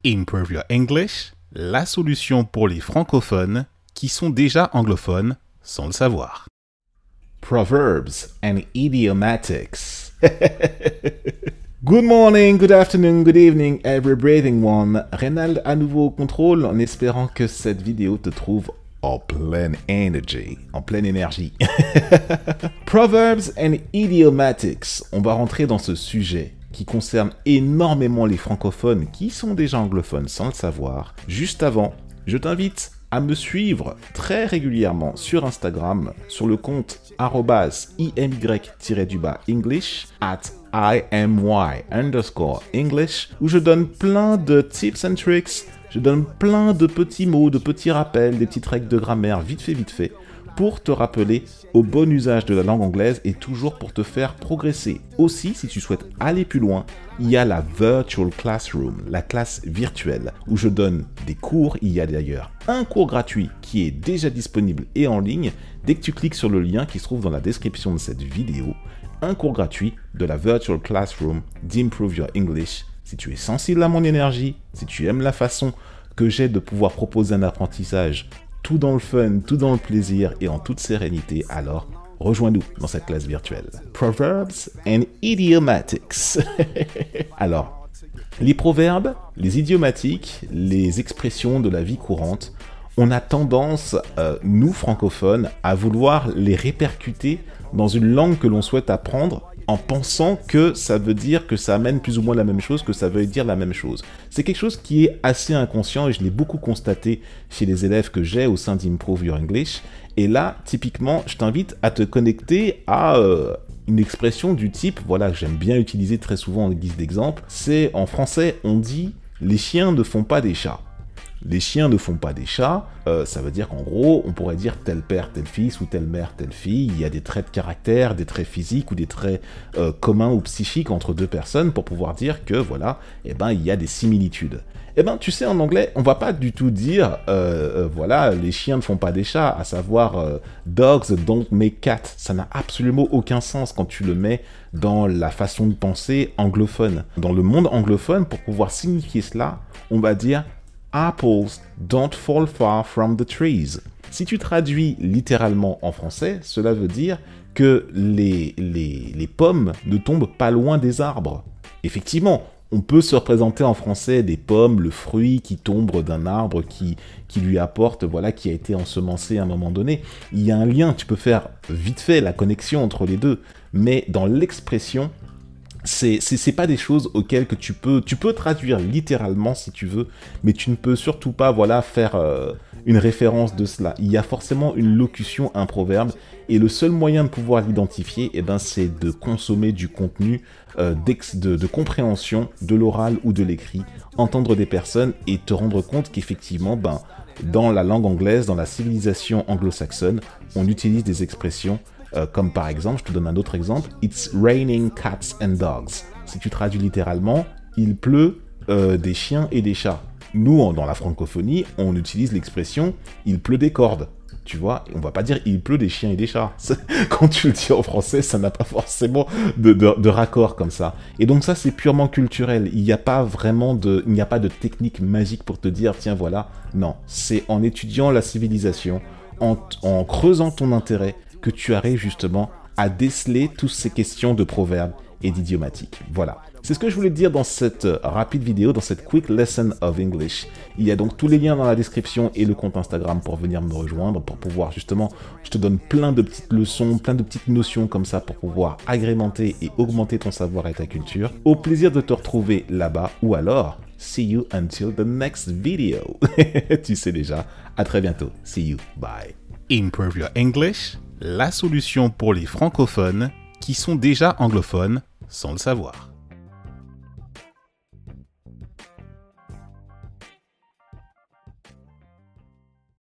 Improve Your English, la solution pour les francophones qui sont déjà anglophones sans le savoir. Proverbs and idiomatics. Good morning, good afternoon, good evening, every breathing one. Reynald à nouveau au contrôle en espérant que cette vidéo te trouve en pleine énergie. Proverbs and idiomatics. On va rentrer dans ce sujet qui concerne énormément les francophones qui sont déjà anglophones sans le savoir. Juste avant, je t'invite à me suivre très régulièrement sur Instagram, sur le compte @imy_english, @imy_english, où je donne plein de tips and tricks, je donne plein de petits mots, de petits rappels, des petites règles de grammaire vite fait, pour te rappeler au bon usage de la langue anglaise et toujours pour te faire progresser. Aussi, si tu souhaites aller plus loin, il y a la Virtual Classroom, la classe virtuelle, où je donne des cours. Il y a d'ailleurs un cours gratuit qui est déjà disponible et en ligne. Dès que tu cliques sur le lien qui se trouve dans la description de cette vidéo, un cours gratuit de la Virtual Classroom d'Improve Your English. Si tu es sensible à mon énergie, si tu aimes la façon que j'ai de pouvoir proposer un apprentissage tout dans le fun, tout dans le plaisir et en toute sérénité, alors rejoins-nous dans cette classe virtuelle. Proverbs and idiomatics. Alors, les proverbes, les idiomatiques, les expressions de la vie courante, on a tendance, nous francophones, à vouloir les répercuter dans une langue que l'on souhaite apprendre en pensant que ça veut dire que ça amène plus ou moins la même chose, que ça veut dire la même chose. C'est quelque chose qui est assez inconscient et je l'ai beaucoup constaté chez les élèves que j'ai au sein d'Improve Your English. Et là, typiquement, je t'invite à te connecter à une expression du type, voilà, que j'aime bien utiliser très souvent en guise d'exemple, c'est en français, on dit « les chiens ne font pas des chats ». Les chiens ne font pas des chats, ça veut dire qu'en gros, on pourrait dire tel père, tel fils, ou telle mère, telle fille. Il y a des traits de caractère, des traits physiques ou des traits communs ou psychiques entre deux personnes pour pouvoir dire que, voilà, eh ben, il y a des similitudes. Eh ben, tu sais, en anglais, on va pas du tout dire, voilà, les chiens ne font pas des chats, à savoir dogs don't make cats. Ça n'a absolument aucun sens quand tu le mets dans la façon de penser anglophone. Dans le monde anglophone, pour pouvoir signifier cela, on va dire Apples don't fall far from the trees. Si tu traduis littéralement en français, cela veut dire que les pommes ne tombent pas loin des arbres. Effectivement, on peut se représenter en français des pommes, le fruit qui tombe d'un arbre qui lui apporte, voilà, qui a été ensemencé à un moment donné. Il y a un lien, tu peux faire vite fait la connexion entre les deux, mais dans l'expression, c'est pas des choses auxquelles que tu peux traduire littéralement si tu veux, mais tu ne peux surtout pas, voilà, faire une référence de cela. Il y a forcément une locution, un proverbe, et le seul moyen de pouvoir l'identifier, eh ben, c'est de consommer du contenu de compréhension de l'oral ou de l'écrit, entendre des personnes et te rendre compte qu'effectivement, ben, dans la langue anglaise, dans la civilisation anglo-saxonne, on utilise des expressions comme par exemple, je te donne un autre exemple, It's raining cats and dogs. Si tu traduis littéralement, il pleut des chiens et des chats. Nous, dans la francophonie, on utilise l'expression il pleut des cordes. Tu vois, on va pas dire il pleut des chiens et des chats. Quand tu le dis en français, ça n'a pas forcément de raccord comme ça. Et donc ça, c'est purement culturel. Il n'y a pas vraiment de technique magique pour te dire, tiens, voilà. Non, c'est en étudiant la civilisation, en creusant ton intérêt, que tu arrives justement à déceler toutes ces questions de proverbes et d'idiomatiques. Voilà. C'est ce que je voulais te dire dans cette rapide vidéo, dans cette quick lesson of English. Il y a donc tous les liens dans la description et le compte Instagram pour venir me rejoindre, pour pouvoir justement, je te donne plein de petites leçons, plein de petites notions comme ça pour pouvoir agrémenter et augmenter ton savoir et ta culture. Au plaisir de te retrouver là-bas ou alors, see you until the next video. Tu sais déjà, à très bientôt. See you, bye. Improve Your English, la solution pour les francophones qui sont déjà anglophones sans le savoir.